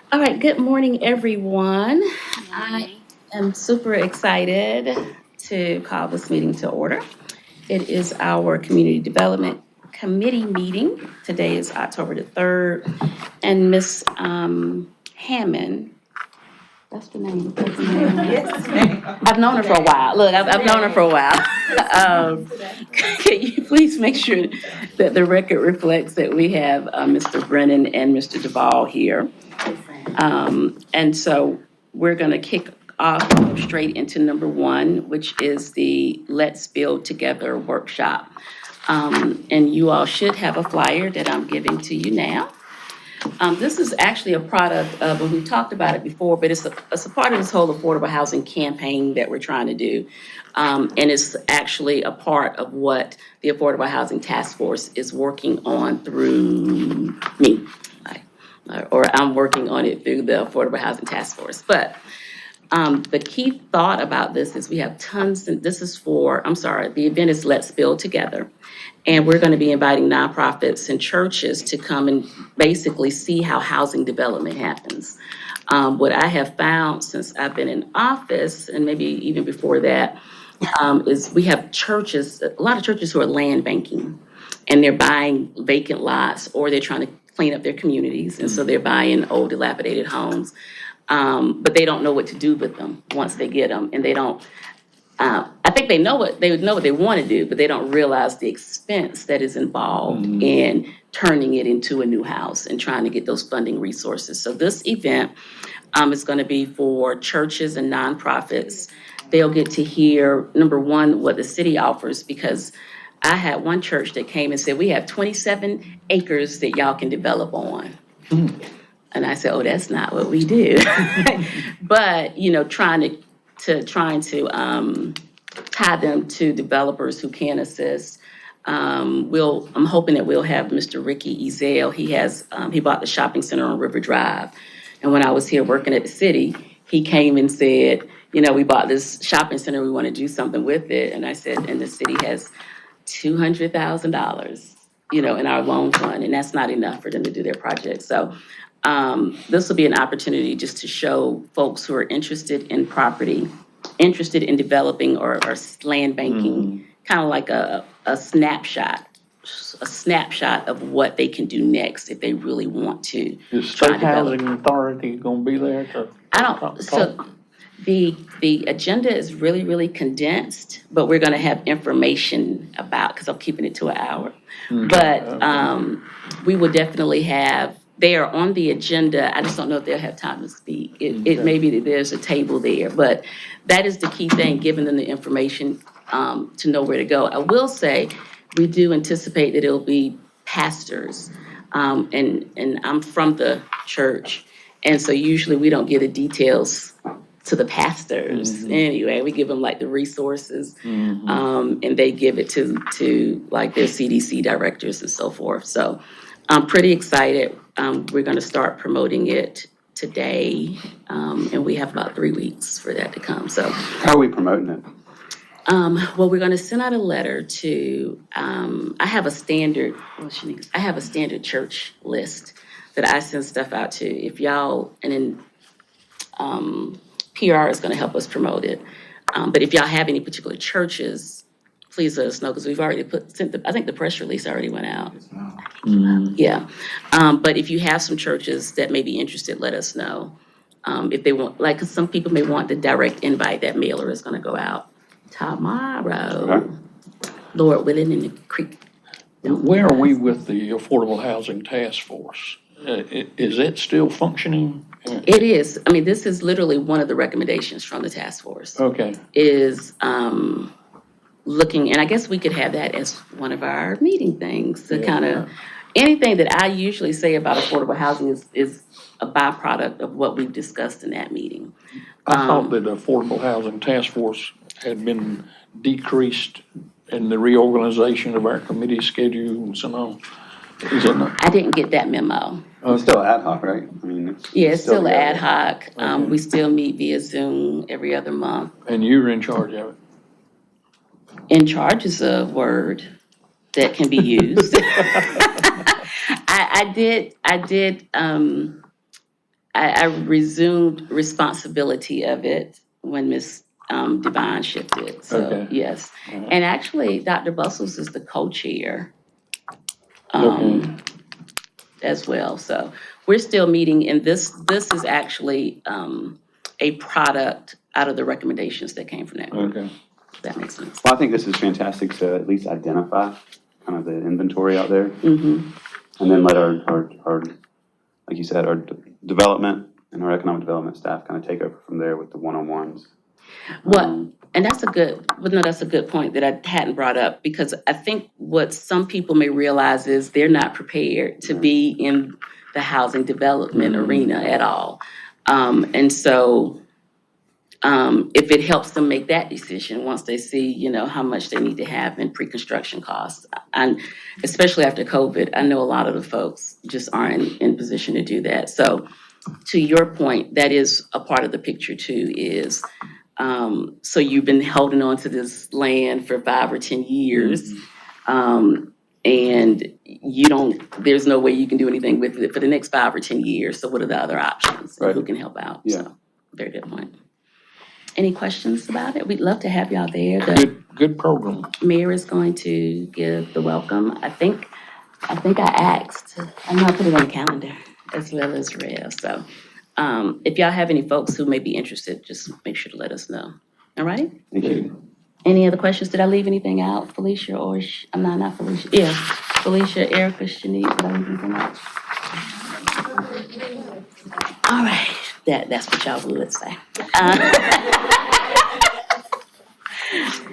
All right, good morning, everyone. I am super excited to call this meeting to order. It is our Community Development Committee meeting. Today is October the 3rd, and Miss Hammond, that's the name. That's the name. I've known her for a while. Look, I've known her for a while. Can you please make sure that the record reflects that we have Mr. Brennan and Mr. Duvall here? And so we're going to kick off go straight into number one, which is the Let's Build Together workshop. And you all should have a flyer that I'm giving to you now. This is actually a product of, and we've talked about it before, but it's a part of this whole affordable housing campaign that we're trying to do. And it's actually a part of what the Affordable Housing Task Force is working on through me. Or I'm working on it through the Affordable Housing Task Force. But the key thought about this is we have tons, and this is for, the event is Let's Build Together. And we're going to be inviting nonprofits and churches to come and basically see how housing development happens. What I have found since I've been in office, and maybe even before that, is we have churches, a lot of churches who are land banking, and they're buying vacant lots, or they're trying to clean up their communities, and so they're buying old dilapidated homes. But they don't know what to do with them once they get them, and they don't. I think they know what they want to do, but they don't realize the expense that is involved in turning it into a new house and trying to get those funding resources. So this event is going to be for churches and nonprofits. They'll get to hear, number one, what the city offers, because I had one church that came and said, we have 27 acres that y'all can develop on. And I said, oh, that's not what we do. But, trying to tie them to developers who can assist. I'm hoping that we'll have Mr. Ricky Ezel. He bought the shopping center on River Drive. And when I was here working at the city, he came and said, we bought this shopping center, we want to do something with it. And I said, and the city has $200,000, in our loan fund, and that's not enough for them to do their project. So this will be an opportunity just to show folks who are interested in property, interested in developing or land banking, kind of like a snapshot of what they can do next if they really want to. Is try State and develop. Housing Authority gonna be there to? The agenda is really, really condensed, but we're gonna have information about, because I'm keeping it to an hour. But we will definitely have, they are on the agenda, I just don't know if they'll have time to speak. It may be that there's a table there, but that is the key thing, giving them the information to know where to go. I will say, we do anticipate that it'll be pastors, and I'm from the church, and so usually we don't give the details to the pastors anyway. We give them like the resources, and they give it to like their CDC directors and so forth. So I'm pretty excited. We're going to start promoting it today, and we have about 3 weeks for that to come. So how are we promoting it? Well, we're going to send out a letter to, I have a standard church list that I send stuff out to. If y'all, and then PR is going to help us promote it. But if y'all have any particular churches, please let us know, because we've already I think the press release already went out. Yeah. But if you have some churches that may be interested, let us know. If they want, like, because some people may want the direct invite, that mailer is going to go out tomorrow. Okay. Lord willing, in the creek. Where are we with the Affordable Housing Task Force? Is it still functioning? It is. I mean, this is literally one of the recommendations from the task force. Okay. Is looking, and I guess we could have that as one of our meeting things to kind of, anything that I usually say about affordable housing is a byproduct of what we've discussed in that meeting. I thought that the Affordable Housing Task Force had been decreased in the reorganization of our committee schedules and all. Is that not? I didn't get that memo. It's still ad hoc, right? I mean, Yeah, it's still together. ad hoc. Okay. We still meet via Zoom every other month. And you're in charge of it? In charge is a word that can be used. I I resumed responsibility of it when Ms. Devine shifted, so, Okay. yes. And actually, Dr. Bustles is the co-chair Okay. as well, so we're still meeting, and this is actually a product out of the recommendations that came from that group, Okay. if that makes sense. Well, I think this is fantastic to at least identify kind of the inventory out there. Mm-hmm. And then let our like you said, our development and our economic development staff kind of take over from there with the one-on-ones. What, and that's a good point that I hadn't brought up, because I think what some people may realize is they're not prepared to be in the housing development arena at all. And so, if it helps them make that decision, once they see, you know, how much they need to have in pre-construction costs, and especially after COVID, I know a lot of the folks just aren't in position to do that. So to your point, that is a part of the picture too, is, so you've been holding on to this land for 5 or 10 years. And there's no way you can do anything with it for the next 5 or 10 years. So what are the other options? And who can help out? Yeah. So, very good point. Any questions about it? We'd love to have y'all there. The Good program. mayor is going to give the welcome. I think I asked, I know I put it on the calendar as well as Rev. So, if y'all have any folks who may be interested, just make sure to let us know. All right? Thank you. Any other questions? Did I leave anything out, Felicia, or, I'm not Felicia. Yeah, Felicia, Erica, Shanique, did I leave anything out? All right, that's what y'all would say.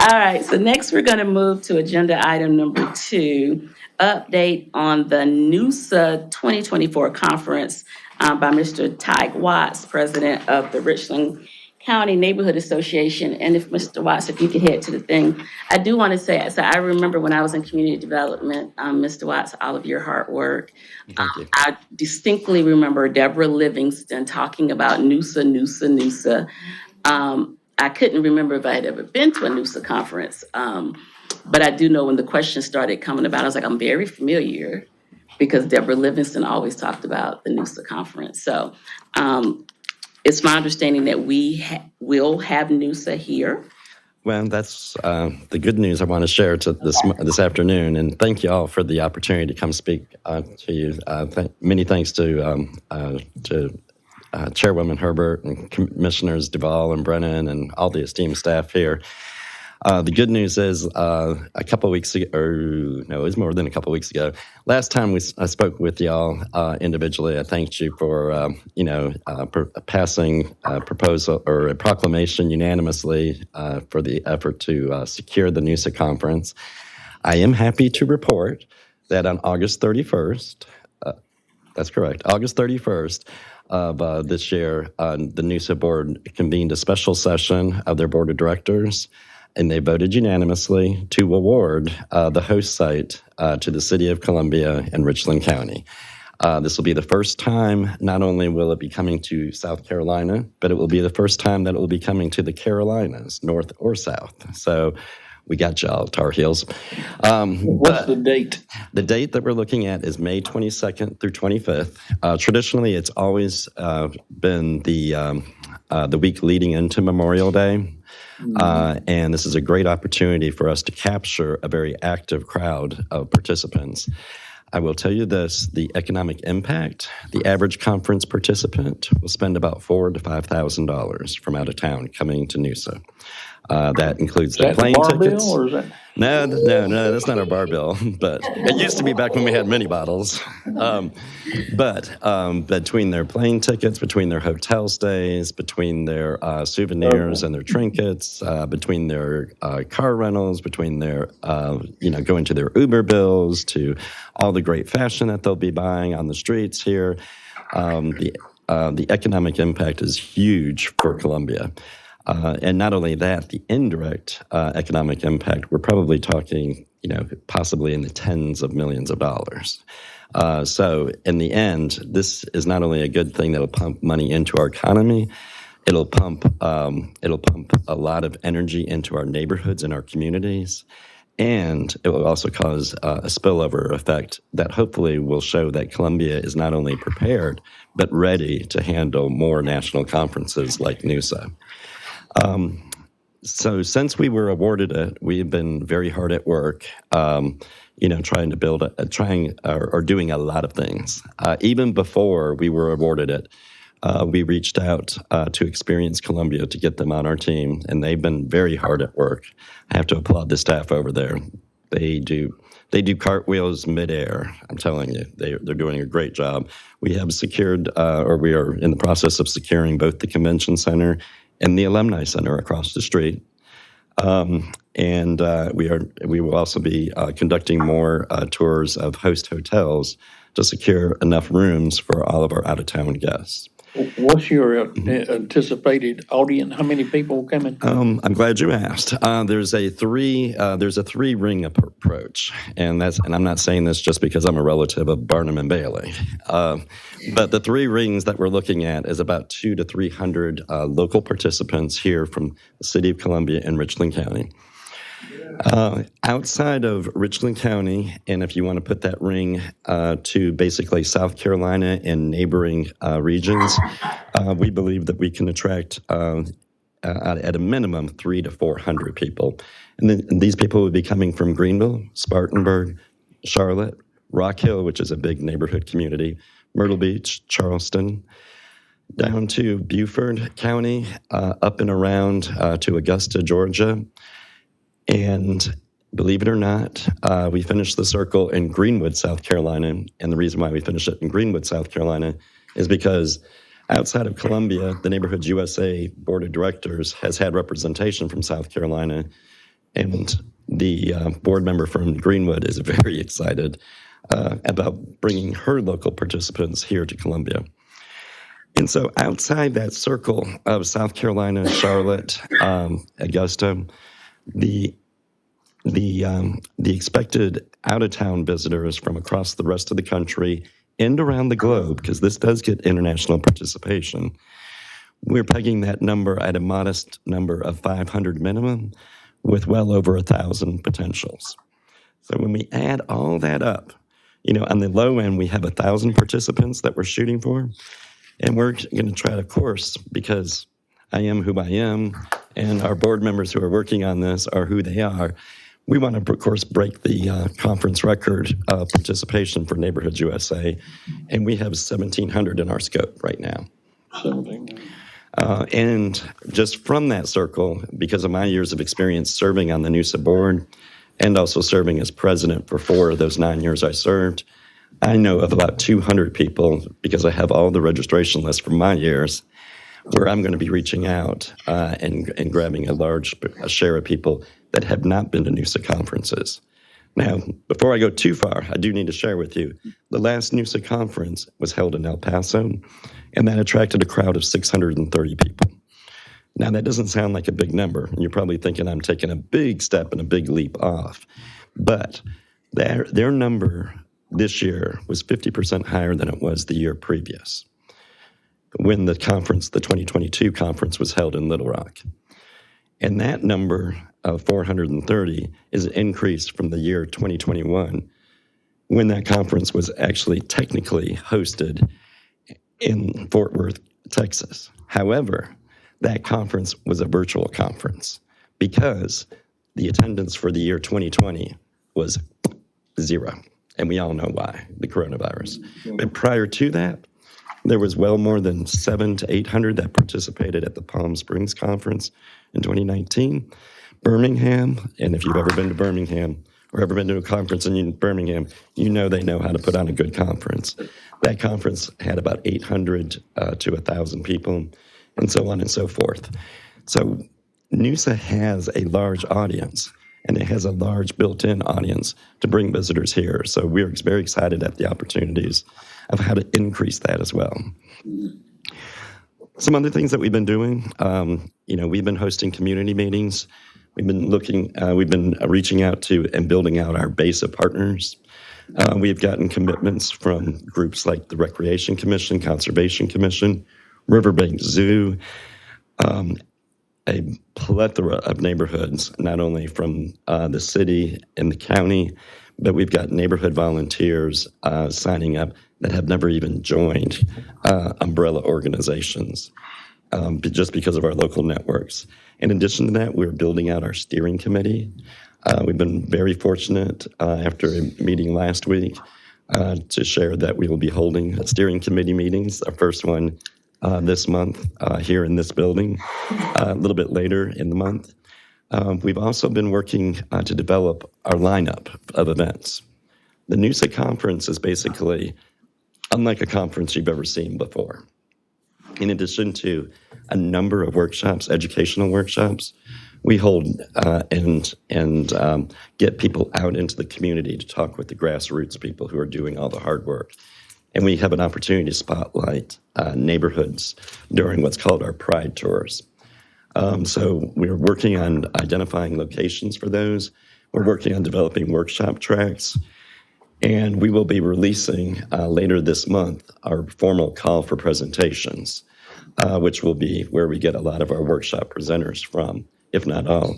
All right, so next we're gonna move to agenda item number 2, update on the NUSA 2024 conference by Mr. Tyke Watts, president of the Richland County Neighborhood Association. And if Mr. Watts, if you could head to the thing. I do want to say, so I remember when I was in community development, Mr. Watts, all of your hard work. Thank you. I distinctly remember Deborah Livingston talking about NUSA. I couldn't remember if I had ever been to a NUSA conference, but I do know when the questions started coming about, I was like, I'm very familiar, because Deborah Livingston always talked about the NUSA conference. So it's my understanding that we will have NUSA here. Well, that's the good news I want to share to this afternoon, and thank you all for the opportunity to come speak to you. Many thanks to Chairwoman Herbert and Commissioners Duvall and Brennan and all the esteemed staff here. The good news is a couple of weeks ago, or no, it was more than a couple of weeks ago. Last time I spoke with y'all individually, I thanked you for passing a proposal or a proclamation unanimously for the effort to secure the NUSA conference. I am happy to report that on August 31st, that's correct, August 31st of this year, the NUSA board convened a special session of their board of directors, and they voted unanimously to award the host site to the City of Columbia and Richland County. This will be the first time, not only will it be coming to South Carolina, but it will be the first time that it will be coming to the Carolinas, North or South. So we got y'all, Tar Heels. What's the date? The date that we're looking at is May 22nd through 25th. Traditionally, it's always been the week leading into Memorial Day. And this is a great opportunity for us to capture a very active crowd of participants. I will tell you this, the economic impact, the average conference participant will spend about $4,000 to $5,000 from out of town coming to NUSA. That includes their plane bar tickets. bill, or is that? No, that's not our bar bill, but it used to be back when we had mini bottles. But between their plane tickets, between their hotel stays, between their souvenirs and their trinkets, between their car rentals, between their, going to their Uber bills, to all the great fashion that they'll be buying on the streets here, the economic impact is huge for Columbia. And not only that, the indirect economic impact, we're probably talking, possibly in the tens of millions of dollars. So in the end, this is not only a good thing that'll pump money into our economy, it'll pump a lot of energy into our neighborhoods and our communities. And it will also cause a spillover effect that hopefully will show that Columbia is not only prepared, but ready to handle more national conferences like NUSA. So since we were awarded it, we have been very hard at work, trying to build, or doing a lot of things. Even before we were awarded it, we reached out to Experience Columbia to get them on our team, and they've been very hard at work. I have to applaud the staff over there. They do cartwheels midair. I'm telling you, they're doing a great job. We have secured, or we are in the process of securing both the convention center and the alumni center across the street. And we will also be conducting more tours of host hotels to secure enough rooms for all of our out-of-town guests. What's your anticipated audience? How many people coming? I'm glad you asked. There's a three ring approach, and I'm not saying this just because I'm a relative of Barnum and Bailey, but the three rings that we're looking at is about 200 to 300 local participants here from the city of Columbia and Richland County. Outside of Richland County, and if you want to put that ring to basically South Carolina and neighboring regions, we believe that we can attract at a minimum 300 to 400 people. And then these people would be coming from Greenville, Spartanburg, Charlotte, Rock Hill, which is a big neighborhood community, Myrtle Beach, Charleston, down to Beaufort County, up and around to Augusta, Georgia. And believe it or not, we finished the circle in Greenwood, South Carolina. And the reason why we finished it in Greenwood, South Carolina, is because outside of Columbia, the Neighborhoods USA Board of Directors has had representation from South Carolina. And the board member from Greenwood is very excited about bringing her local participants here to Columbia. And so outside that circle of South Carolina, Charlotte, Augusta, the expected out-of-town visitors from across the rest of the country and around the globe, because this does get international participation, we're pegging that number at a modest number of 500 minimum with well over 1,000 potentials. So when we add all that up, on the low end, we have 1,000 participants that we're shooting for. And we're going to try, of course, because I am who I am, and our board members who are working on this are who they are. We want to, of course, break the conference record of participation for Neighborhoods USA, and we have 1,700 in our scope right now. 17. And just from that circle, because of my years of experience serving on the NUSA board and also serving as president for 4 of those 9 years I served, I know of about 200 people, because I have all the registration lists from my years, where I'm going to be reaching out and grabbing a share of people that have not been to NUSA conferences. Now, before I go too far, I do need to share with you, the last NUSA conference was held in El Paso, and that attracted a crowd of 630 people. Now, that doesn't sound like a big number, and you're probably thinking I'm taking a big step and a big leap off. But their number this year was 50% higher than it was the year previous, when the 2022 conference was held in Little Rock. And that number of 430 is an increase from the year 2021, when that conference was actually technically hosted in Fort Worth, Texas. However, that conference was a virtual conference because the attendance for the year 2020 was 0. And we all know why, the coronavirus. But prior to that, there was well more than 700 to 800 that participated at the Palm Springs conference in 2019. Birmingham, and if you've ever been to Birmingham or ever been to a conference in Birmingham, they know how to put on a good conference. That conference had about 800 to 1,000 people, and so on and so forth. So NUSA has a large audience, and it has a large built-in audience to bring visitors here. So we're very excited at the opportunities of how to increase that as well. Some other things that we've been doing, we've been hosting community meetings. We've been reaching out to and building out our base of partners. We've gotten commitments from groups like the Recreation Commission, Conservation Commission, Riverbank Zoo, a plethora of neighborhoods, not only from the city and the county, but we've got neighborhood volunteers signing up that have never even joined umbrella organizations, just because of our local networks. In addition to that, we're building out our steering committee. We've been very fortunate after a meeting last week to share that we will be holding steering committee meetings, our first one this month here in this building, a little bit later in the month. We've also been working to develop our lineup of events. The NUSA conference is basically unlike a conference you've ever seen before. In addition to a number of workshops, educational workshops, we hold and get people out into the community to talk with the grassroots people who are doing all the hard work. And we have an opportunity to spotlight neighborhoods during what's called our Pride Tours. So we're working on identifying locations for those. We're working on developing workshop tracks. And we will be releasing later this month our formal call for presentations, which will be where we get a lot of our workshop presenters from, if not all.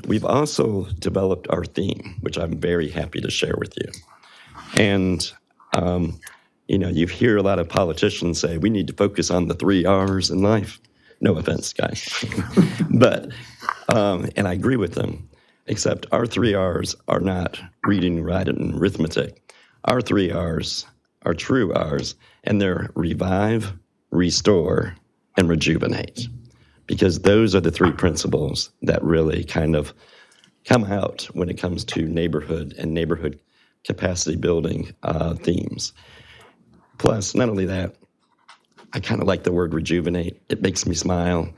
We've also developed our theme, which I'm very happy to share with you. And you hear a lot of politicians say, we need to focus on the 3 R's in life. No offense, guys. But, and I agree with them, except our 3 R's are not reading, writing, and arithmetic. Our 3 R's are true R's, and they're revive, restore, and rejuvenate. Because those are the 3 principles that really kind of come out when it comes to neighborhood and neighborhood capacity building themes. Plus, not only that, I kind of like the word rejuvenate. It makes me smile,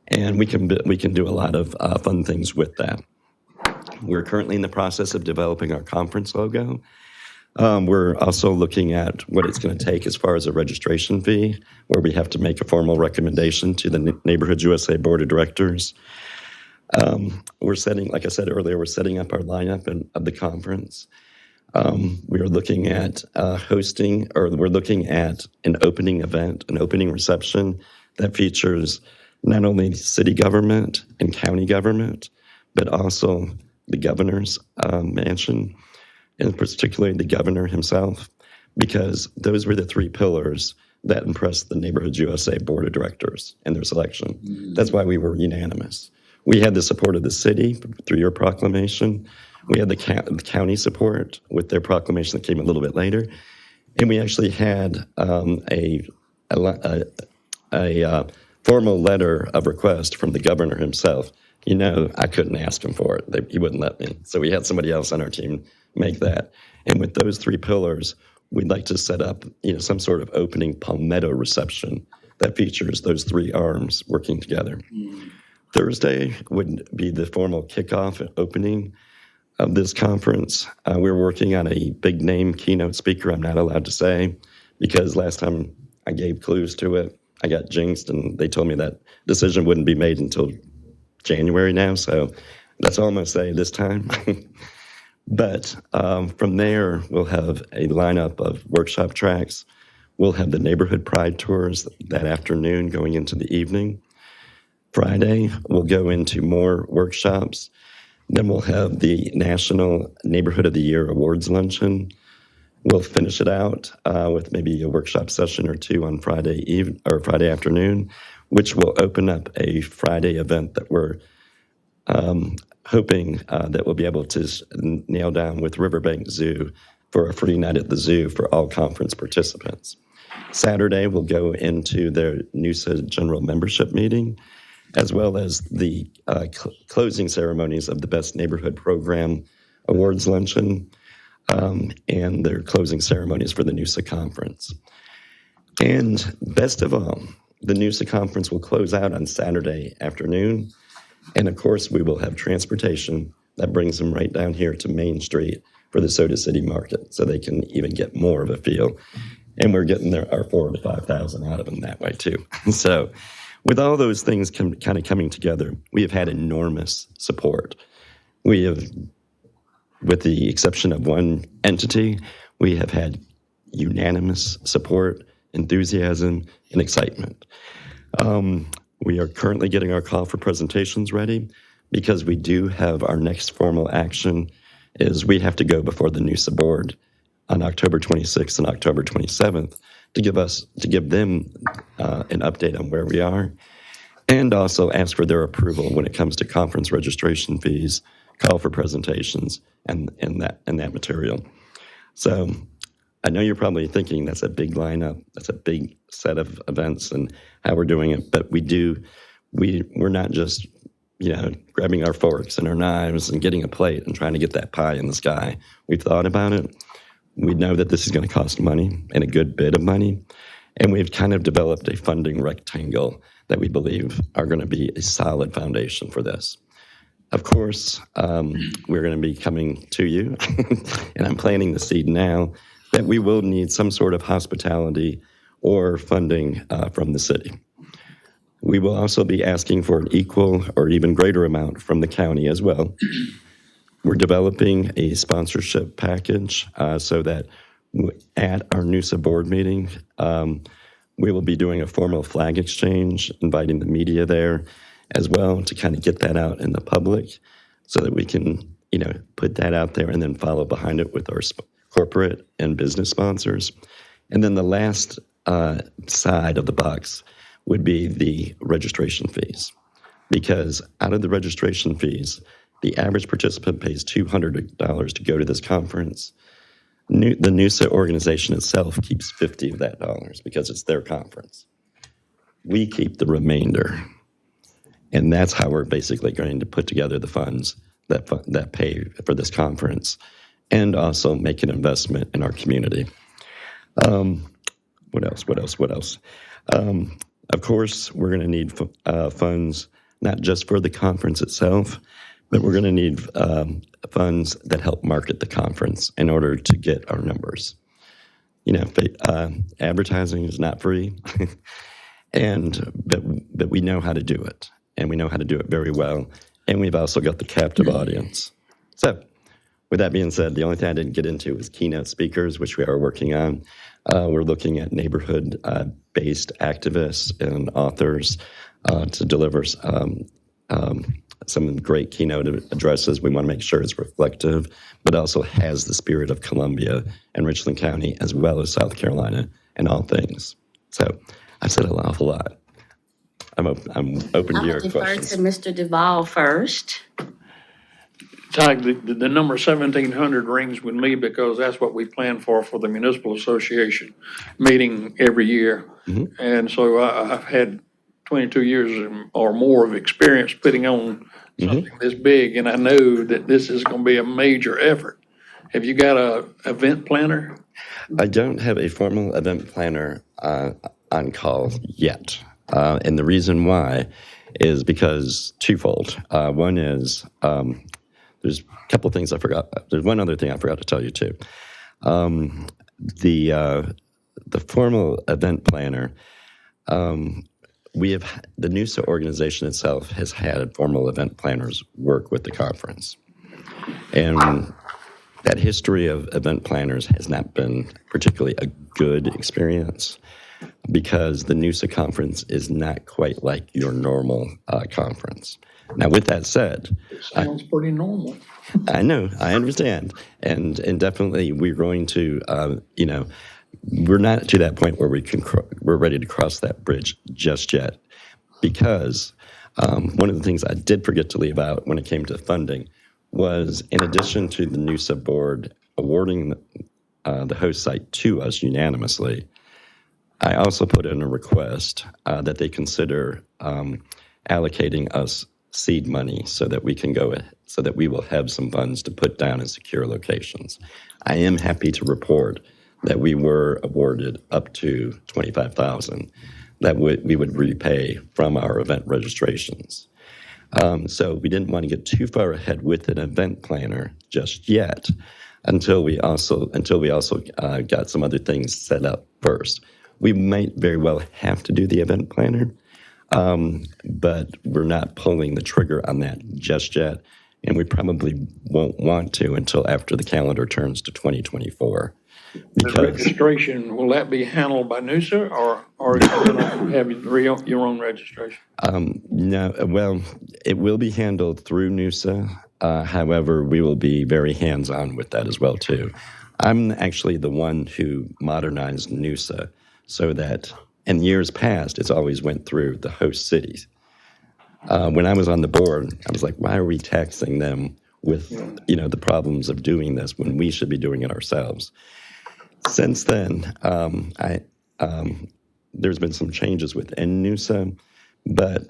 and we can do a lot of fun things with that. We're currently in the process of developing our conference logo. We're also looking at what it's going to take as far as a registration fee, where we have to make a formal recommendation to the Neighborhoods USA Board of Directors. We're setting, like I said earlier, we're setting up our lineup of the conference. We are looking at we're looking at an opening event, an opening reception that features not only city government and county government, but also the governor's mansion, and particularly the governor himself, because those were the 3 pillars that impressed the Neighborhoods USA Board of Directors in their selection. That's why we were unanimous. We had the support of the city through your proclamation. We had the county support with their proclamation that came a little bit later. And we actually had a formal letter of request from the governor himself. I couldn't ask him for it. He wouldn't let me. So we had somebody else on our team make that. And with those 3 pillars, we'd like to set up, some sort of opening palmetto reception that features those 3 arms working together. Thursday would be the formal kickoff and opening of this conference. We're working on a big name keynote speaker I'm not allowed to say, because last time I gave clues to it, I got jinxed, and they told me that decision wouldn't be made until January now, so that's all I'm going to say this time. But from there, we'll have a lineup of workshop tracks. We'll have the neighborhood pride tours that afternoon going into the evening. Friday, we'll go into more workshops. Then we'll have the National Neighborhood of the Year Awards Luncheon. We'll finish it out with maybe a workshop session or 2 on Friday afternoon, which will open up a Friday event that we're hoping that we'll be able to nail down with Riverbank Zoo for a free night at the zoo for all conference participants. Saturday, we'll go into their NUSA general membership meeting, as well as the closing ceremonies of the Best Neighborhood Program Awards Luncheon, and their closing ceremonies for the NUSA conference. And best of all, the NUSA conference will close out on Saturday afternoon. And of course, we will have transportation that brings them right down here to Main Street for the Soda City Market, so they can even get more of a feel. And we're getting our 4,000 to 5,000 out of them that way too. So with all those things kind of coming together, we have had enormous support. We have, with the exception of one entity, we have had unanimous support, enthusiasm, and excitement. We are currently getting our call for presentations ready because we do have our next formal action is we have to go before the NUSA board on October 26th and October 27th to give them an update on where we are, and also ask for their approval when it comes to conference registration fees, call for presentations, and that material. So I know you're probably thinking that's a big lineup, that's a big set of events and how we're doing it, but we're not just, grabbing our forks and our knives and getting a plate and trying to get that pie in the sky. We've thought about it. We know that this is going to cost money and a good bit of money, and we've kind of developed a funding rectangle that we believe are going to be a solid foundation for this. Of course, we're going to be coming to you, and I'm planting the seed now, that we will need some sort of hospitality or funding from the city. We will also be asking for an equal or even greater amount from the county as well. We're developing a sponsorship package so that at our NUSA board meeting, we will be doing a formal flag exchange, inviting the media there as well to kind of get that out in the public so that we can, put that out there and then follow behind it with our corporate and business sponsors. And then the last side of the box would be the registration fees. Because out of the registration fees, the average participant pays $200 to go to this conference. The NUSA organization itself keeps $50 of that dollars because it's their conference. We keep the remainder. And that's how we're basically going to put together the funds that pay for this conference and also make an investment in our community. What else? Of course, we're going to need funds not just for the conference itself, but we're going to need funds that help market the conference in order to get our numbers. Advertising is not free, but we know how to do it, and we know how to do it very well, and we've also got the captive audience. So, with that being said, the only thing I didn't get into was keynote speakers, which we are working on. We're looking at neighborhood-based activists and authors to deliver some great keynote addresses. We want to make sure it's reflective, but also has the spirit of Columbia and Richland County, as well as South Carolina in all things. So I've said an awful lot. I'm open to your I'll defer questions. to Mr. Duval first. Ty, the number 1,700 rings with me because that's what we plan for the Municipal Association meeting every year. Mm-hmm. And so I've had 22 years or more of experience putting on something this big, and I know that this is going to be a major effort. Have you got a event planner? I don't have a formal event planner on call yet. And the reason why is because twofold. One is there's a couple of things I forgot. There's one other thing I forgot to tell you too. The formal event planner, the NUSA organization itself has had formal event planners work with the conference. And that history of event planners has not been particularly a good experience because the NUSA conference is not quite like your normal conference. Now, with that said, Sounds pretty normal. I know, I understand. And definitely we're going to, we're not to that point where we're ready to cross that bridge just yet. Because one of the things I did forget to leave out when it came to funding was, in addition to the NUSA board awarding the host site to us unanimously, I also put in a request that they consider allocating us seed money so that we will have some funds to put down in secure locations. I am happy to report that we were awarded up to $25,000 that we would repay from our event registrations. So we didn't want to get too far ahead with an event planner just yet until we also got some other things set up first. We might very well have to do the event planner, but we're not pulling the trigger on that just yet, and we probably won't want to until after the calendar turns to 2024. The because registration, will that be handled by NUSA or are you gonna have your own registration? no, well, it will be handled through NUSA. However, we will be very hands-on with that as well too. I'm actually the one who modernized NUSA so that in years past, it's always went through the host cities. When I was on the board, I was like, why are we taxing them with, the problems of doing this when we should be doing it ourselves? Since then, there's been some changes within NUSA, but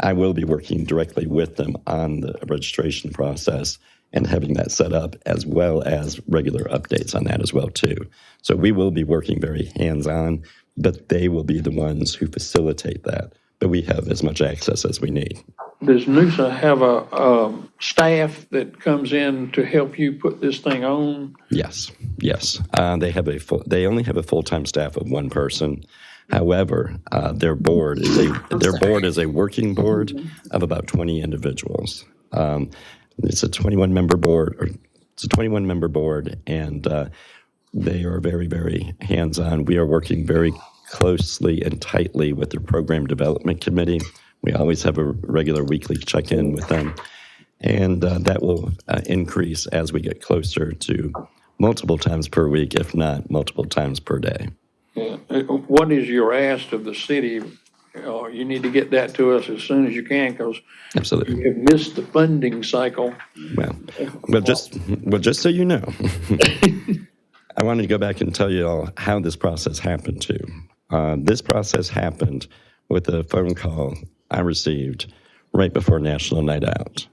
I will be working directly with them on the registration process and having that set up, as well as regular updates on that as well too. So we will be working very hands-on, but they will be the ones who facilitate that. But we have as much access as we need. Does NUSA have a staff that comes in to help you put this thing on? Yes. They only have a full-time staff of one person. However, their board is a working board of about 20 individuals. It's a 21-member board, and they are very, very hands-on. We are working very closely and tightly with the program development committee. We always have a regular weekly check-in with them, and that will increase as we get closer to multiple times per week, if not multiple times per day. Yeah. What is your ask of the city? You need to get that to us as soon as you can because Absolutely. you have missed the funding cycle. Well, just so you know, I wanted to go back and tell you all how this process happened too. This process happened with a phone call I received right before National Night Out,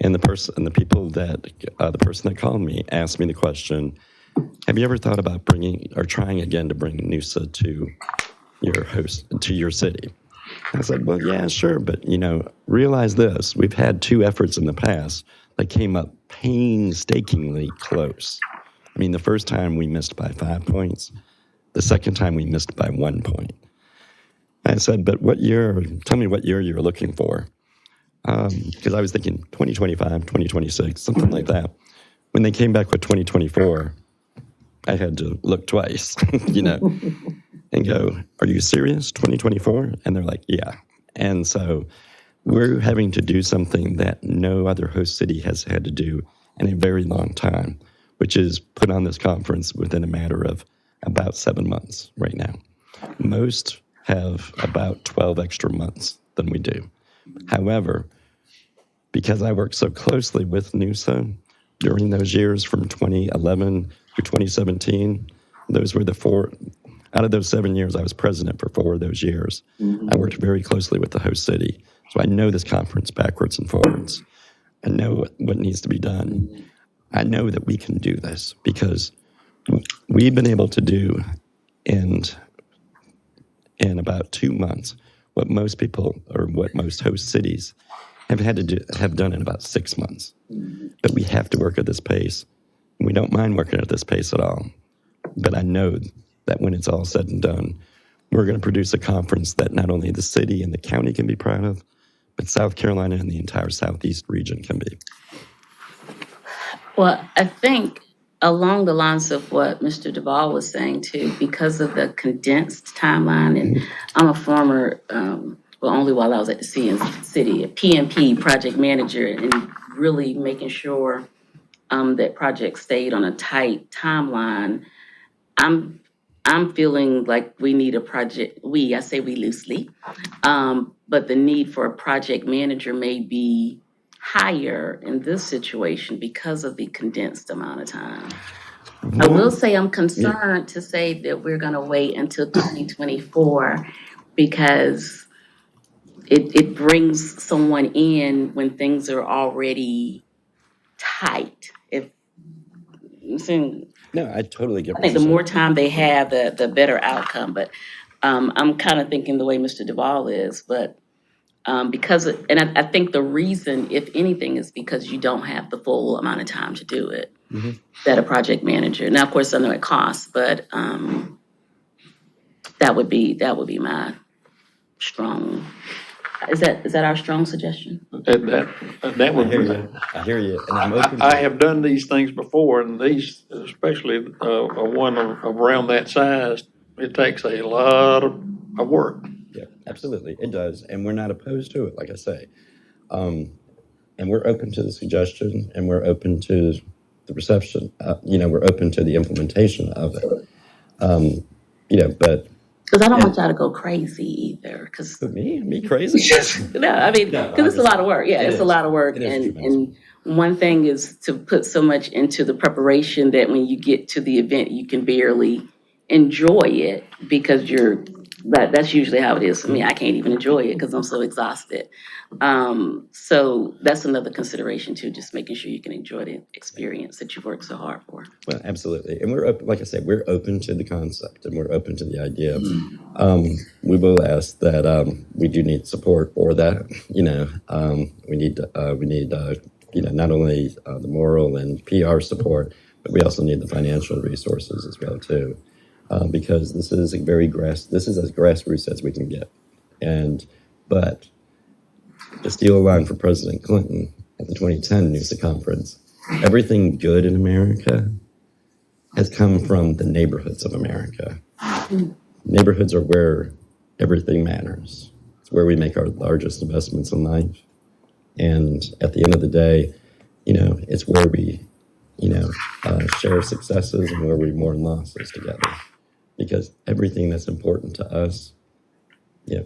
and the person that called me asked me the question, "Have you ever thought about trying again to bring NUSA to your city?" I said, "Well, yeah, sure, but realize this: we've had 2 efforts in the past that came up painstakingly close. I mean, the first time we missed by 5 points. The second time we missed by 1 point." I said, "But tell me what year you're looking for." Because I was thinking 2025, 2026, something like that. When they came back with 2024, I had to look twice, and go, "Are you serious, 2024? And they're like, "Yeah." And so we're having to do something that no other host city has had to do in a very long time, which is put on this conference within a matter of about 7 months right now. Most have about 12 extra months than we do. However, because I worked so closely with NUSA during those years from 2011 to 2017, those were the 4, out of those 7 years, I was president for 4 of those years. I worked very closely with the host city. So I know this conference backwards and forwards. I know what needs to be done. I know that we can do this because we've been able to do in about 2 months what most people or what most host cities have done in about 6 months. But we have to work at this pace. We don't mind working at this pace at all. But I know that when it's all said and done, we're going to produce a conference that not only the city and the county can be proud of, but South Carolina and the entire Southeast region can be. Well, I think along the lines of what Mr. Duvall was saying too, because of the condensed timeline, and I'm a former, only while I was at the city, a PMP project manager, and really making sure that projects stayed on a tight timeline. I'm feeling like we need a project, I say we loosely, but the need for a project manager may be higher in this situation because of the condensed amount of time. I will say I'm concerned to say that we're going to wait until 2024 because it brings someone in when things are already tight. No, I totally get I what think you're the more saying. time they have, the better outcome. But I'm kind of thinking the way Mr. Duvall is, but I think the reason, if anything, is because you don't have the full amount of time to do it. That a project manager. Now, of course, I know it costs, but that would be my strong Is that our strong suggestion? That would be. I hear you, and I'm open. I have done these things before, and these, especially one around that size, it takes a lot of work. Yeah, absolutely, it does, and we're not opposed to it, like I say. And we're open to the suggestion, and we're open to the reception. We're open to the implementation of it. But Because I don't want y'all to go crazy either, because, me crazy? no, I mean, No, because it's a lot of work. Yeah, it it's a is. lot of work. It is And, tremendous. and one thing is to put so much into the preparation that when you get to the event, you can barely enjoy it because that's usually how it is for me. I can't even enjoy it because I'm so exhausted. So that's another consideration too, just making sure you can enjoy the experience that you've worked so hard for. Well, absolutely, and we're open. Like I said, we're open to the concept, and we're open to the idea. We will ask that we do need support for that. We need not only the moral and PR support, but we also need the financial resources as well too, because this is this is as grassroots as we can get, but to steal a line from President Clinton at the 2010 NUSA conference, everything good in America has come from the neighborhoods of America. Neighborhoods are where everything matters. It's where we make our largest investments in life. And at the end of the day, it's where we, share successes and where we mourn losses together. Because everything that's important to us,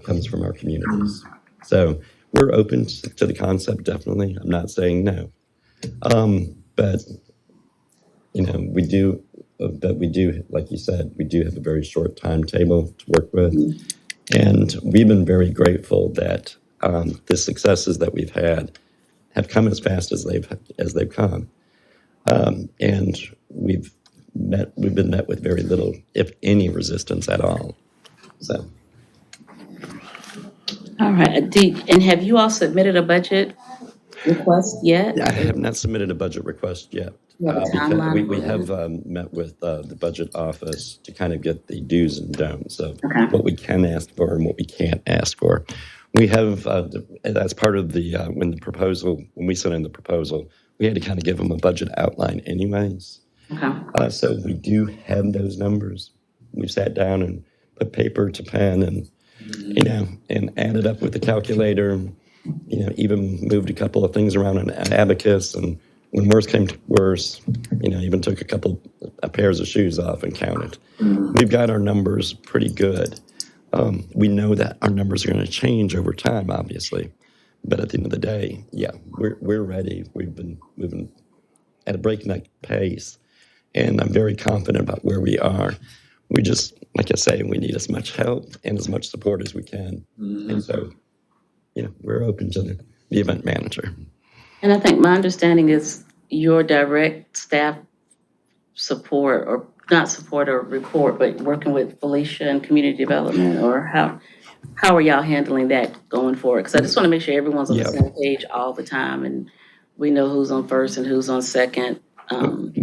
comes from our communities. So we're open to the concept, definitely. I'm not saying no. But we do, like you said, we do have a very short timetable to work with. And we've been very grateful that the successes that we've had have come as fast as they've come. And we've been met with very little, if any, resistance at all. So. All right, and have you all submitted a budget request yet? I have not submitted a budget request yet. You have a Because timeline? we have met with the budget office to kind of get the do's and don'ts of Okay. what we can ask for and what we can't ask for. We have, that's part of the, when we sent in the proposal, we had to kind of give them a budget outline anyways. Okay. So we do have those numbers. We've sat down and put paper to pen and, and added up with the calculator, even moved a couple of things around in an abacus. And when worse came to worse, even took a couple of pairs of shoes off and counted. We've got our numbers pretty good. We know that our numbers are going to change over time, obviously. But at the end of the day, yeah, we're ready. We've been moving at a breakneck pace. And I'm very confident about where we are. We just, like I say, we need as much help and as much support as we can. And so, we're open to the event manager. And I think my understanding is your direct staff support, or not support or report, but working with Felicia and community development, or how are y'all handling that going forward? Because I just want to make sure everyone's on the same page all the time, and we know who's on first and who's on second.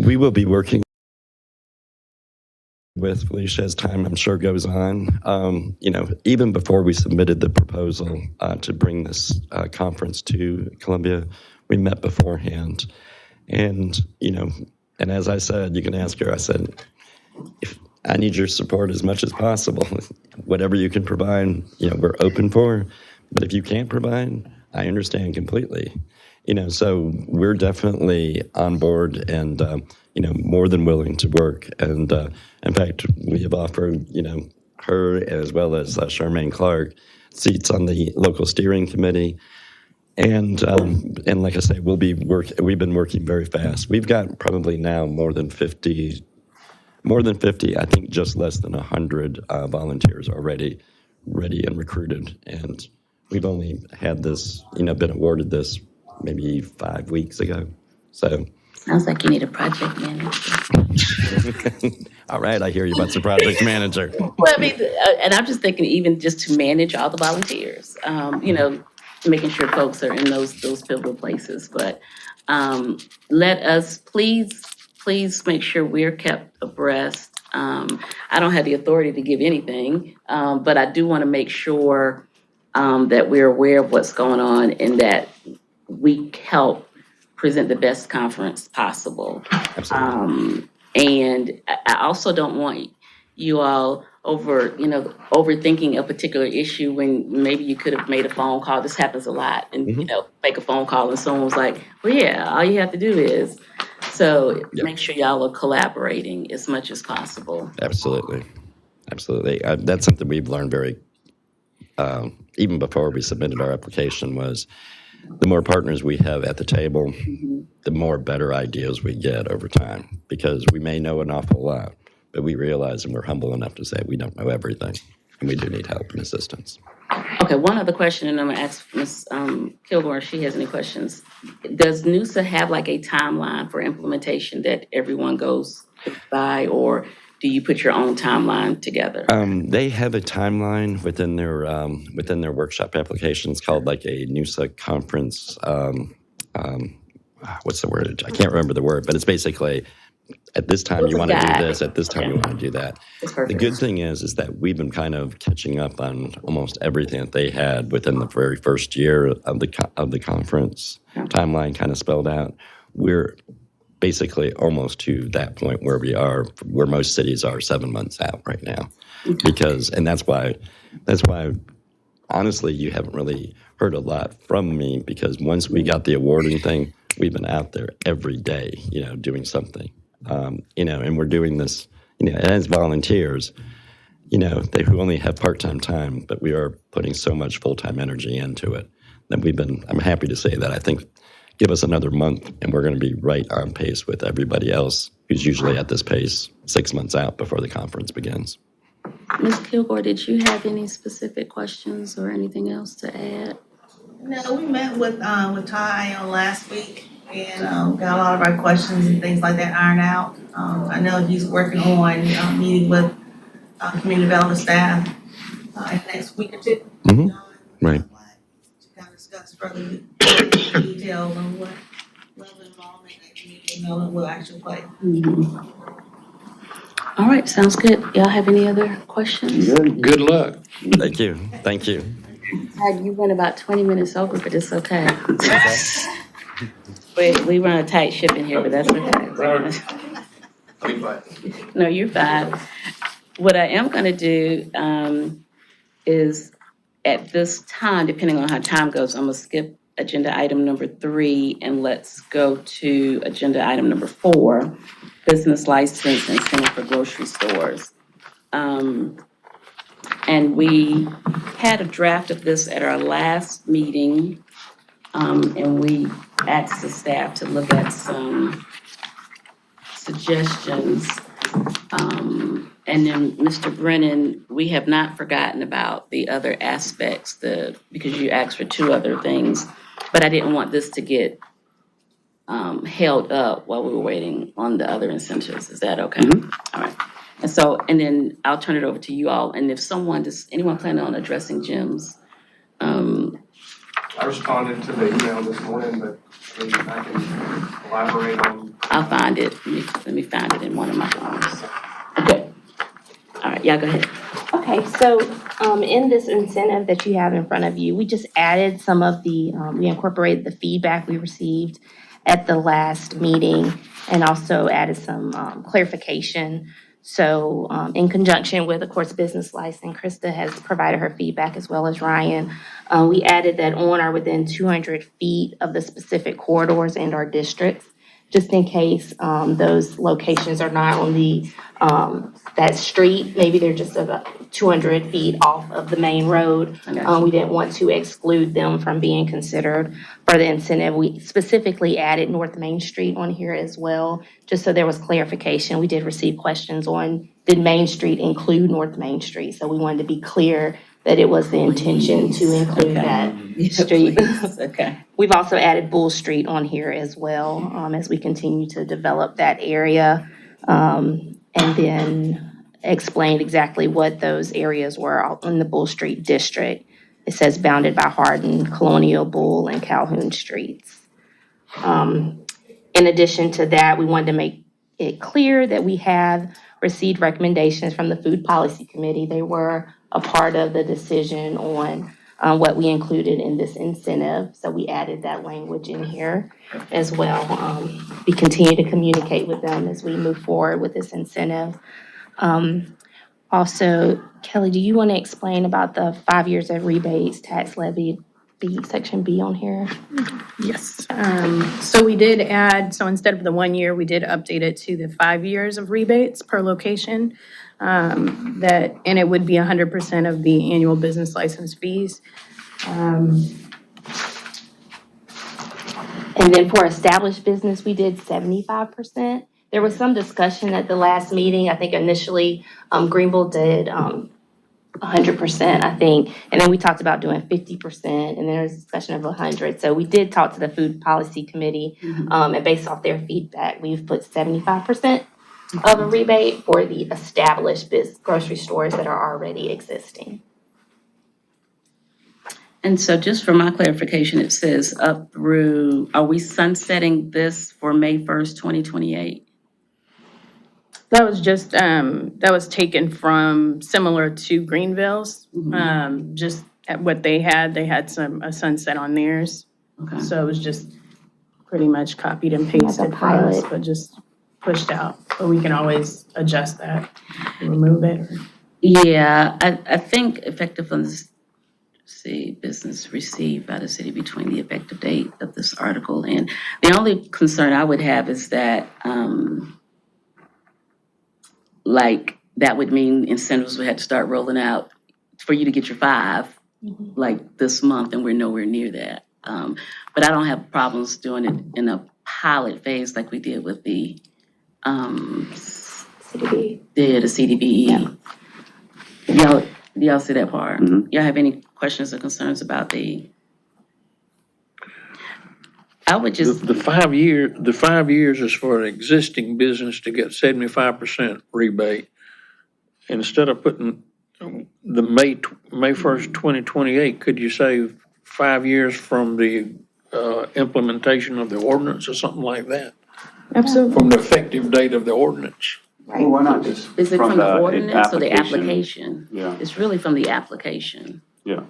We will be working with Felicia as time, I'm sure, goes on. Even before we submitted the proposal to bring this conference to Columbia, we met beforehand. And, and as I said, you can ask her, I said, if I need your support as much as possible. Whatever you can provide, we're open for. But if you can't provide, I understand completely. So we're definitely on board and, more than willing to work. And in fact, we have offered, her as well as Charmaine Clark seats on the local steering committee. And like I say, we've been working very fast. We've got probably now more than 50, I think just less than 100 volunteers already ready and recruited. And we've only had this, been awarded this maybe 5 weeks ago. So. Sounds like you need a project manager. All right, I hear you about the project manager. Well, I mean, and I'm just thinking even just to manage all the volunteers, making sure folks are in those pivotal places. But let us please make sure we're kept abreast. I don't have the authority to give anything, but I do want to make sure that we're aware of what's going on and that we help present the best conference possible. Absolutely. And I also don't want you all overthinking a particular issue when maybe you could have made a phone call. This happens a lot. And, make a phone call and someone was like, well, yeah, all you have to do is. So Yep. make sure y'all are collaborating as much as possible. Absolutely. Absolutely. That's something we've learned even before we submitted our application was the more partners we have at the table, the more better ideas we get over time, because we may know an awful lot, but we realize and we're humble enough to say we don't know everything and we do need help and assistance. Okay, one other question, and I'm gonna ask Ms. Kilgore if she has any questions. Does NUSA have like a timeline for implementation that everyone goes by, or do you put your own timeline together? They have a timeline within their workshop applications called like a NUSA conference. What's the word? I can't remember the word, but it's basically at this time you want to do this, at this time you want to do that. That's The perfect. good thing is that we've been kind of catching up on almost everything that they had within the very first year of the conference timeline kind of spelled out. We're basically almost to that point where we are, where most cities are 7 months out right now. And that's why honestly, you haven't really heard a lot from me, because once we got the awarding thing, we've been out there every day, doing something, and we're doing this, as volunteers, who only have part-time time, but we are putting so much full-time energy into it that I'm happy to say that I think give us another month and we're going to be right on pace with everybody else who's usually at this pace 6 months out before the conference begins. Ms. Kilgore, did you have any specific questions or anything else to add? No, we met with Ty last week and got a lot of our questions and things like that ironed out. I know he's working on meeting with community development staff in the next week or two. Right. To kind of discuss further details on what level of involvement that community development will actually play. All right, sounds good. Y'all have any other questions? Good luck. Thank you. You went about 20 minutes over, but it's okay. We run a tight ship in here, but that's okay. No, you're fine. What I am gonna do is at this time, depending on how time goes, I'm gonna skip agenda item number 3 and let's go to agenda item number 4, business license incentive for grocery stores. And we had a draft of this at our last meeting, and we asked the staff to look at some suggestions. And then, Mr. Brennan, we have not forgotten about the other aspects, because you asked for 2 other things, but I didn't want this to get held up while we were waiting on the other incentives. Is that okay? All right. And then I'll turn it over to you all. And if anyone planning on addressing gyms? I responded to the email this morning, but I can elaborate on. I'll find it. Let me find it in one of my phones. Okay. All right, y'all go ahead. Okay, so in this incentive that you have in front of you, we just added some of we incorporated the feedback we received at the last meeting and also added some clarification. So in conjunction with, of course, business license, Krista has provided her feedback as well as Ryan. We added that on or within 200 feet of the specific corridors and our districts, just in case those locations are not on that street. Maybe they're just about 200 feet off of the main road. We didn't want to exclude them from being considered for the incentive. We specifically added North Main Street on here as well, just so there was clarification. We did receive questions on, did Main Street include North Main Street? So we wanted to be clear that it was the intention to include that street. Okay. We've also added Bull Street on here as well, as we continue to develop that area. And then explained exactly what those areas were in the Bull Street district. It says bounded by Hardin, Colonial, Bull, and Calhoun Streets. In addition to that, we wanted to make it clear that we have received recommendations from the Food Policy Committee. They were a part of the decision on what we included in this incentive. So we added that language in here as well. We continue to communicate with them as we move forward with this incentive. Also, Kelly, do you want to explain about the 5 years of rebates, tax levy, section B on here? Yes. So we did add, so instead of the 1 year, we did update it to the 5 years of rebates per location. And it would be 100% of the annual business license fees. And then for established business, we did 75%. There was some discussion at the last meeting. I think initially, Greenville did, 100%, I think. And then we talked about doing 50%, and then there was a discussion of 100. So we did talk to the Food Policy Committee, and based off their feedback, we've put 75% of a rebate for the established grocery stores that are already existing. And so just for my clarification, it says up through, are we sunsetting this for May 1st, 2028? That was just, that was taken from similar to Greenville's. Just at what they had a sunset on theirs. Okay. So it was just pretty much copied and pasted for us, pilot. but just pushed out. But we can always adjust that, remove it. Yeah, I think effective funds, see, business received by the city between the effective date of this article. And the only concern I would have is that, like, that would mean incentives would have to start rolling out for you to get your 5, like this month, and we're nowhere near that. But I don't have problems doing it in a pilot phase like we did with the CDB. the CDBE. Y'all see that part? Mhm. Y'all have any questions or concerns about the? I would just, The 5 years is for an existing business to get 75% rebate. Instead of putting the May 1st, 2028, could you say 5 years from the implementation of the ordinance or something like that? Absolutely. From the effective date of the ordinance? Well, why not just is it from the ordinance or the application? Yeah, It's really from the application. yeah.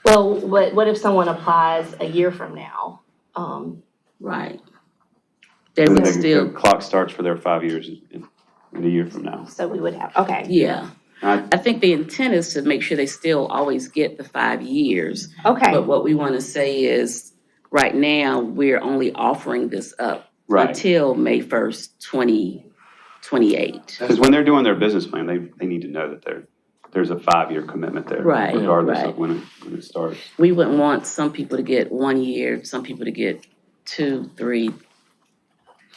Well, what if someone applies a year from now? Right. They And would the still, clock starts for their 5 years in a year from now. So we would have, okay, yeah. I- I think the intent is to make sure they still always get the 5 years. okay. But what we want to say is, right now, we're only offering this up Right. until May 1st, 2028. Because when they're doing their business plan, they need to know that there's a 5-year commitment there. Right, Regardless right. of when it starts. We wouldn't want some people to get 1 year, some people to get 2, 3.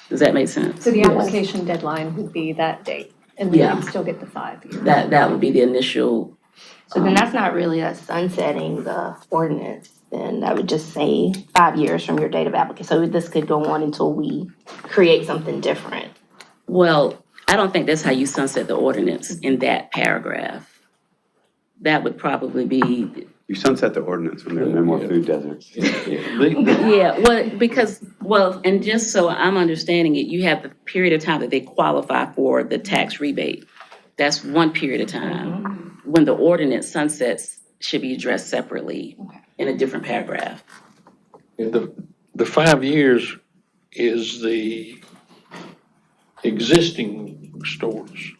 Does that make sense? So the application deadline would be that date, and then Yeah. you'd still get the 5 years. That would be the initial. So then that's not really a sunsetting the ordinance, then that would just say 5 years from your date of application. So this could go on until we create something different. Well, I don't think that's how you sunset the ordinance in that paragraph. That would probably be, You sunset the ordinance when there are no more food deserts. yeah, and just so I'm understanding it, you have the period of time that they qualify for the tax rebate. That's one period of time. When the ordinance sunsets, should be addressed separately in a different paragraph. The 5 years is the existing stores.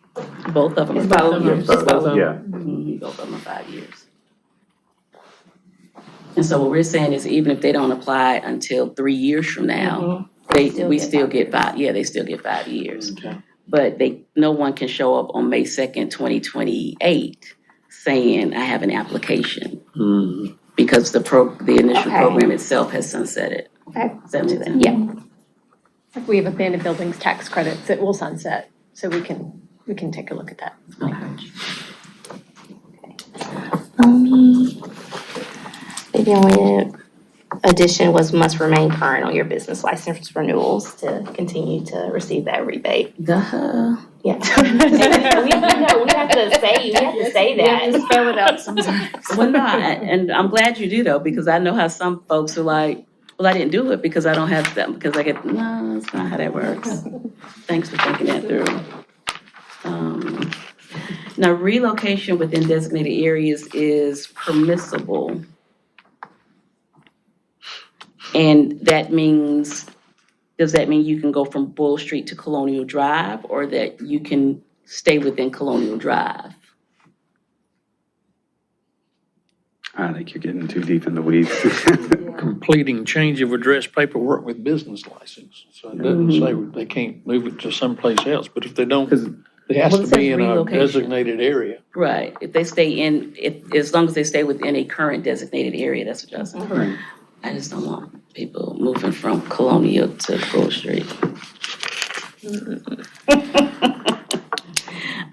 Both of them are It's both 5 of them. years. It's both of them. Yeah. Both of them are 5 years. And so what we're saying is even if they don't apply until 3 years from now, we still get 5, yeah, they still get 5 years. But no one can show up on May 2nd, 2028 saying, I have an application. Because the initial Okay. program itself has sunsetted. Okay. Does that make sense? Yeah. If we have abandoned buildings tax credits, it will sunset, so we can take a look at that. The only addition was must remain current on your business license renewals to continue to receive that rebate. Duh. Yeah. We have to say that. Spell it out sometimes. Well, not, and I'm glad you do though, because I know how some folks are like, well, I didn't do it because I don't have them, because I get, no, that's not how that works. Thanks for thinking that through. Now, relocation within designated areas is permissible. And that means, does that mean you can go from Bull Street to Colonial Drive, or that you can stay within Colonial Drive? I think you're getting too deep in the weeds. Completing change of address paperwork with business license. So it doesn't say they can't move it to someplace else, but if they don't, 'Cause it has Well, to it says be in a relocation. designated area. Right, if they stay in, as long as they stay within a current designated area, that's what y'all saying. I just don't want people moving from Colonial to Bull Street.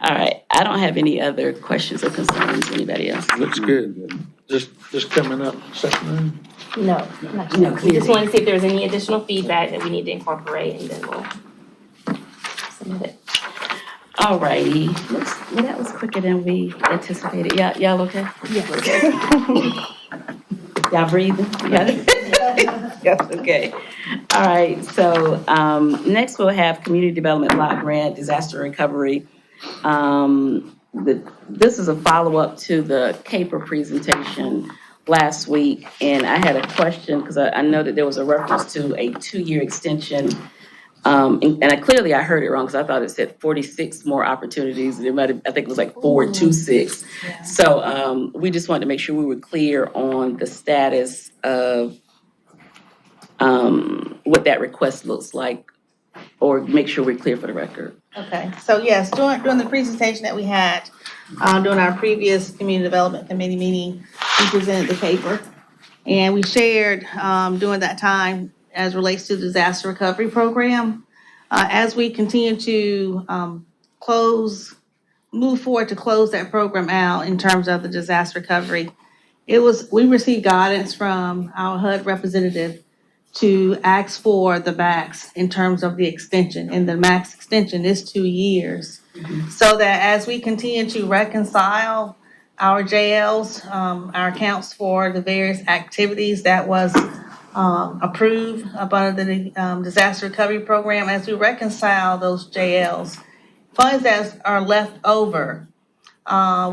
All right, I don't have any other questions or concerns. Anybody else? Looks good. Just coming up, second round. No, not yet. We just wanted to see if there was any additional feedback that we need to incorporate, and then we'll submit it. All righty, well, that was quicker than we anticipated. Y'all okay? Yes. Y'all breathing? Yes, okay. All right, so, next we'll have Community Development Block Grant, Disaster Recovery. This is a follow-up to the CAPER presentation last week, and I had a question, because I know that there was a reference to a 2-year extension. And I heard it wrong, because I thought it said 46 more opportunities, and it might have, I think it was like 426. So, we just wanted to make sure we were clear on the status of, what that request looks like, or make sure we're clear for the record. Okay, so yes, during the presentation that we had, during our previous Community Development Committee meeting, we presented the paper. And we shared, during that time, as relates to the disaster recovery program. As we continue to, move forward to close that program out in terms of the disaster recovery, we received guidance from our HUD representative to ask for the max in terms of the extension, and the max extension is 2 years. So that as we continue to reconcile our JLs, our accounts for the various activities that was approved under the disaster recovery program, as we reconcile those JLs, funds that are left over,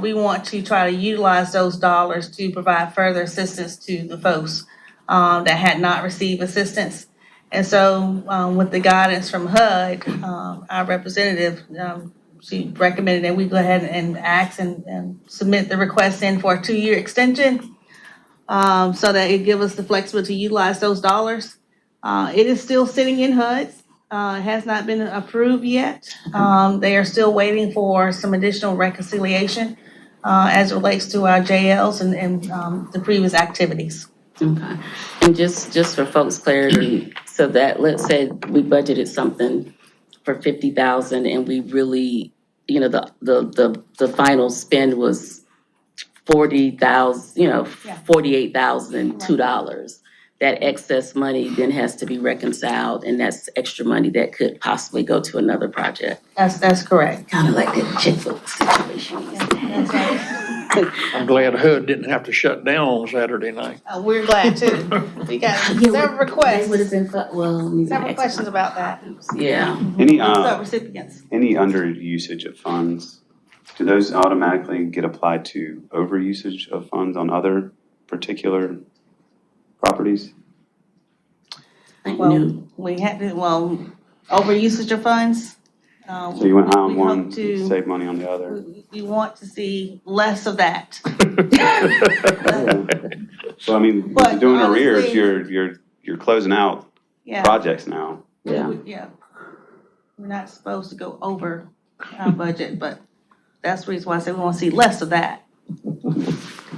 we want to try to utilize those dollars to provide further assistance to the folks that had not received assistance. And so, with the guidance from HUD, our representative, she recommended that we go ahead and ask and submit the request in for a 2-year extension, so that it give us the flexibility to utilize those dollars. It is still sitting in HUD. It has not been approved yet. They are still waiting for some additional reconciliation, as it relates to our JLs and the previous activities. Okay, and just for folks' clarity, so that, let's say we budgeted something for 50,000 and we really, the final spend was 40,000, $48,002. That excess money then has to be reconciled, and that's extra money that could possibly go to another project. That's correct. Kind of like that checkbook situation. That's right. I'm glad HUD didn't have to shut down on Saturday night. We're glad too. We got several requests, Would have been, several questions about that. Yeah. Any, So recipients. any under usage of funds, do those automatically get applied to overusage of funds on other particular properties? Well, we had to, over usage of funds. So you went high on we one, hope to- save money on the other? We want to see less of that. So I mean, But with doing arrears, honestly- you're closing out Yeah. projects now. Yeah. Yeah. We're not supposed to go over our budget, but that's the reason why I said we want to see less of that.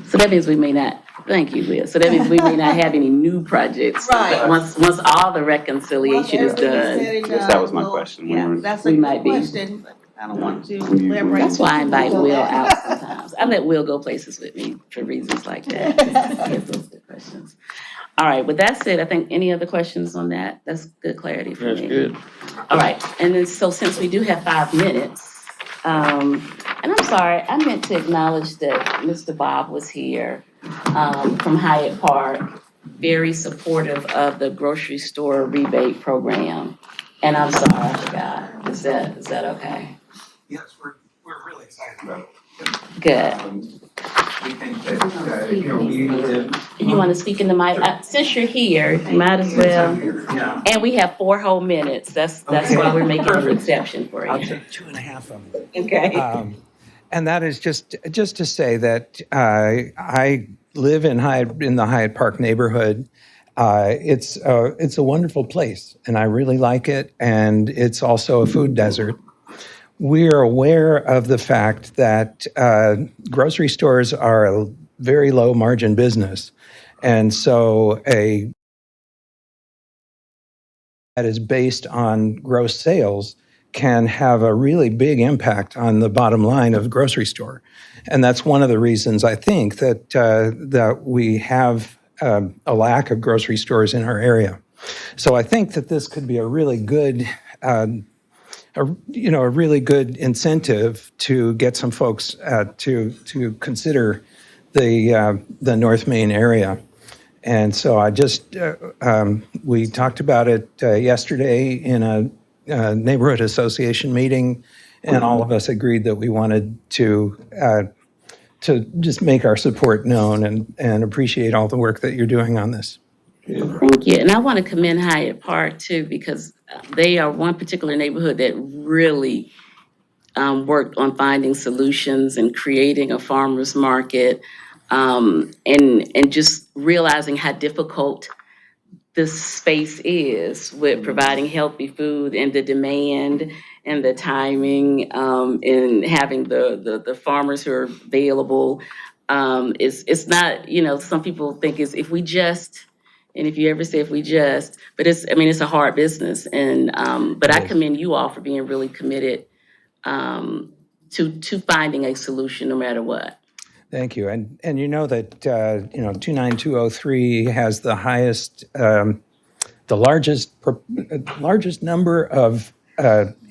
So that means we may not, thank you, Will. So that means we may not have any new projects. Right. Once all the reconciliation is done. I guess that was my question. Yeah, We that's we a might good be. question, but I don't want to When you- elaborate. That's why I invite Will out sometimes. I let Will go places with me for reasons like that. He has those good questions. All right, with that said, I think any other questions on that? That's good clarity for me. That's good. All right, and then, so since we do have 5 minutes, and I'm sorry, I meant to acknowledge that Mr. Bob was here, from Hyatt Park, very supportive of the grocery store rebate program. And I'm sorry, I forgot. Is that okay? Yes, we're really excited about it. Good. We think that, we need to. You want to speak in the mic? Since you're here, you might as well. Yeah. And we have 4 whole minutes. That's why we're making an exception for I'll you. take 2.5 of them. Okay. And that is just to say that I live in the Hyatt Park neighborhood. It's a wonderful place, and I really like it. And it's also a food desert. We are aware of the fact that grocery stores are a very low margin business, and so that is based on gross sales can have a really big impact on the bottom line of the grocery store. And that's one of the reasons I think that we have a lack of grocery stores in our area. So I think that this could be a really good, a really good incentive to get some folks to consider the North Main area. And so we talked about it yesterday in a neighborhood association meeting, and all of us agreed that we wanted to just make our support known and appreciate all the work that you're doing on this. Thank you. And I want to commend Hyatt Park too, because they are one particular neighborhood that really worked on finding solutions and creating a farmer's market, and just realizing how difficult this space is with providing healthy food and the demand and the timing, and having the farmers who are available. It's not, some people think it's if we just, and if you ever say if we just, but it's a hard business. And, but I commend you all for being really committed to finding a solution no matter what. Thank you. And you know that 29203 has the highest, the largest number of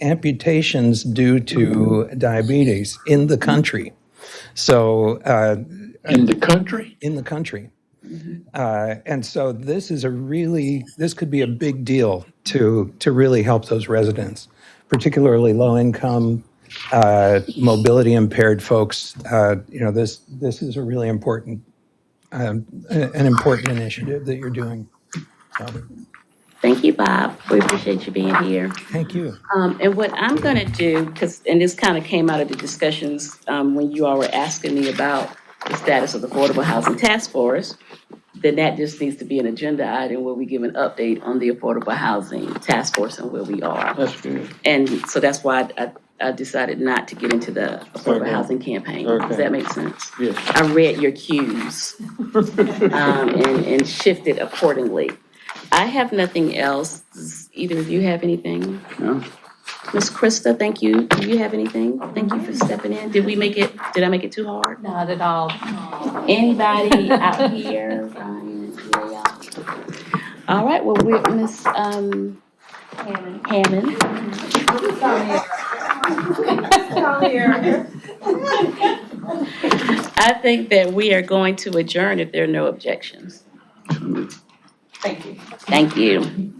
amputations due to diabetes in the country. So In the country? in the country. And so this could be a big deal to really help those residents, particularly low income, mobility impaired folks. This is a really important, an important initiative that you're doing. So, Thank you, Bob. We appreciate you being here. thank you. And what I'm going to do, and this kind of came out of the discussions when you all were asking me about the status of the Affordable Housing Task Force, then that just needs to be an agenda item where we give an update on the Affordable Housing Task Force and where we are. That's good. And so that's why I decided not to get into the affordable Okay. housing campaign. Okay. Does that make sense? Yes. I read your cues and shifted accordingly. I have nothing else. Does either of you have anything? No? Ms. Krista, thank you. Do you have anything? Thank you for stepping in. Did I make it too hard? Not at all. Anybody out here? All right, well, we're Ms. Hammond. I think that we are going to adjourn if there are no objections. Thank you. Thank you.